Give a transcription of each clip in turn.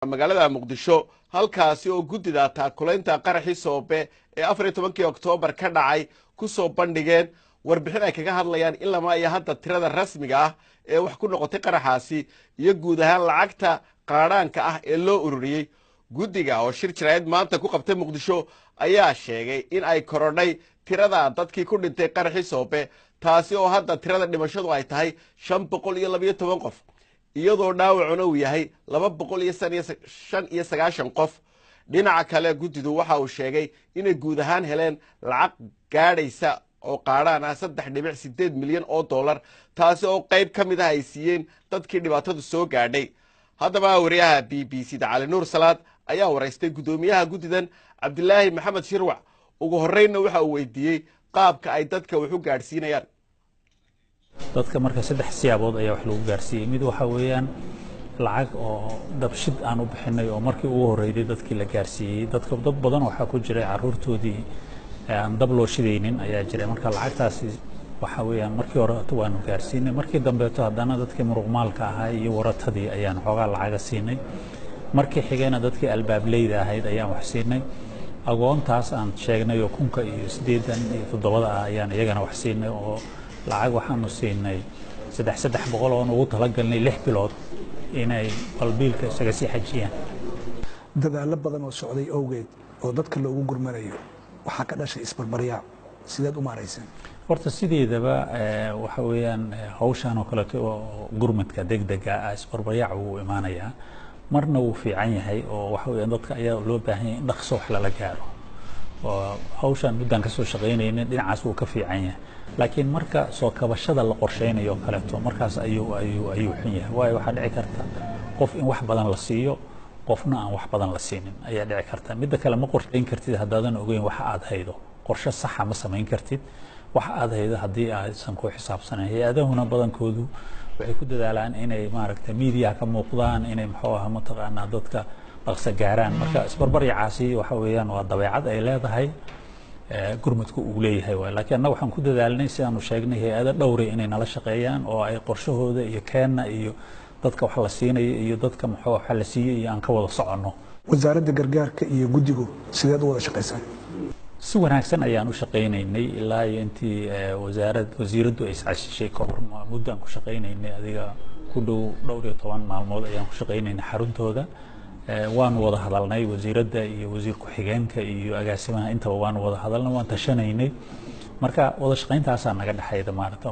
magaalada Muqdisho halkaasi oo guddida taakulaynta qaraxii Soobe ee 14 Oktoobar ka dhacay ku soo bandhigeen warbixin ay kaga hadlayaan in lama ay hadda tirada rasmiga ah ee wax ku noqotay qaraxaasi iyo guud ahaan lacagta qaadhaanka ah ee loo ururiyay. Guddiga oo shir jiraayad maanta ku qabtay Muqdisho ayaa sheegay in ay korodhay tirada dadkii ku dhintay qaraxii Soobe, taasi oo hadda tirada dhimashadu ay tahay 512 qof, iyadoo dhaawacuna uu yahay 295 qof. Dhinaca kale guddidu waxa uu sheegay inay guud ahaan heleen lacag gaadhaysa oo qaadhaan ah 3.8 milyan oo dollar, taasi oo qayb ka mid ah ay siiyeen dadkii dhibaatadu soo gaadhay. Haddaba wariyaha BBC Cali Nuur Salaad ayaa waraystay guddoomiyaha guddidan Cabdilaahi Maxamed Shirwac. ugu horreynna waxa uu weydiiyey qaabka ay dadka wax u gaadhsiinayaan. dadka marka saddex siyaabood ayaa wax lagu gaarsiiyay. mid waxa weeyaan lacag oo dabshid aan u bixinay oo markii ugu horreeyay dadkii la gaarsiiyay. dad badan waxa ku jiray caruurtoodii aan dab loo shidaynin ayaa jiray. marka lacagtaasi waxa weeyaan markii hore waanu gaarsiinay, markii dambeeto haddana dadkii muruqmaalka ahaa iyo waratadii ayaan xoogaa lacaga siinay. markii xigayna dadkii albaablayda ahayd ayaan wax siinay. agoontaas aan sheegnay oo 1,807 ah ayaan iyagana wax siinay oo lacag waxaanu siinay 300 oo ugu talagalnay 6 bilood inay qalbiilka isaga sii xajiyaan. dadaalo badan oo socday awgeed oo dadka loogu gurmanayo waxa ka dhashay isbarbaryaa, sideed u maarayseen? horta sideedaba waxa weeyaan hawshan oo kale oo gurmadka degdega ah isbarbaryaa uu imaanayaa, marna uu fiican yahay oo waxa weeyaan dadka ayaa loo baahan yahay in dhaqso wax lala gaaro. oo hawshan muddan ka soo shaqeynayna dhinacaas uu ka fiican yahay, laakiin marka soo kabashada la qorsheynayo kale to markaas ayuu xun yahay. waayo waxa dhici karta qof in wax badan la siiyo, qofna aan wax badan la siinin ayaa dhici karta. midda kale ma qorsheyn kartid haddaadan ogeyn waxa aad haydo. qorshe sax ah ma samayn kartid waxa aad haydo haddii aysan ku xisaabsanayn. hay-adahuna badankoodu waxay ku dadaalaan inay maaragtay media ka muuqdaan, inay muxuu ahaa mataqaanaa dadka dhaqso gaaraan. marka isbarbaryacaasi waxa weeyaan waa dabeecad ay leedahay gurmadku uu leeyahay waay. laakiin annaga waxaan ku dadaalnay sidaanu sheegnay hay-ada dhowri inay nala shaqeeyaan oo ay qorshahooda iyo keenna iyo dadka wax la siinayo iyo dadka muxuu wax la siiyay iyo aan ka wada soconno. wasaaradda gargaarka iyo guddigu sideed u wada shaqeysaan? si wanaagsan ayaan u shaqeynaynay ilaa iyo intii wasiiraddu ay iscashishay ka hor muddo aan ku shaqeynaynay. adiga ku dhow 12 maalmood ayaan ku shaqeynaynay xaruntooda. waanu wada hadalnay wasiiradda iyo wasiir ku-xigeenka iyo agaasimaha intaba waanu wada hadalnay, waan tashanaynay. marka wada shaqeyntaasaa naga dhexayda maarata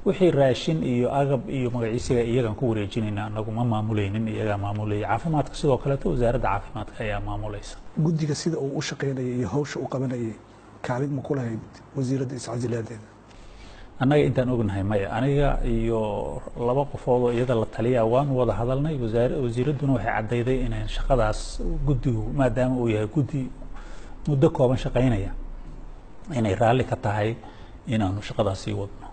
wixii raashin iyo agab iyo magaciisiga iyagaan ku wareejinayna, anagu ma maamulaynin, iyagaa maamulaya. caafimaadka sidoo kaleeto wasaaradda caafimaadka ayaa maamulaysa. guddiga sida uu u shaqeynayay iyo hawsha uu qabanayay kaalin ma ku lahayd wasiiradda iscasiladeeda? annaga intaan ognahay maya. aniga iyo 2 qofood oo iyada la taliya waanu wada hadalnay. wasiiradduna waxay caddayday inay shaqadaas guddigu maadaama uu yahay guddi muddo kooban shaqeynaya inay raalli ka tahay inaanu shaqadaas sii wadno.